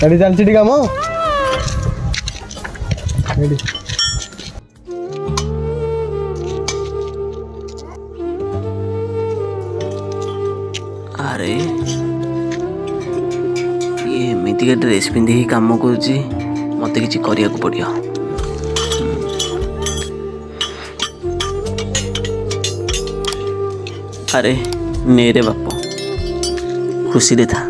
ଏଠି ଚାଲିଛି ଟି କାମ ଏଠି अरे ये एमती ड्रेस पिंधि काम कर मत कि पड़ो। अरे नेरे बाप खुशी रे था।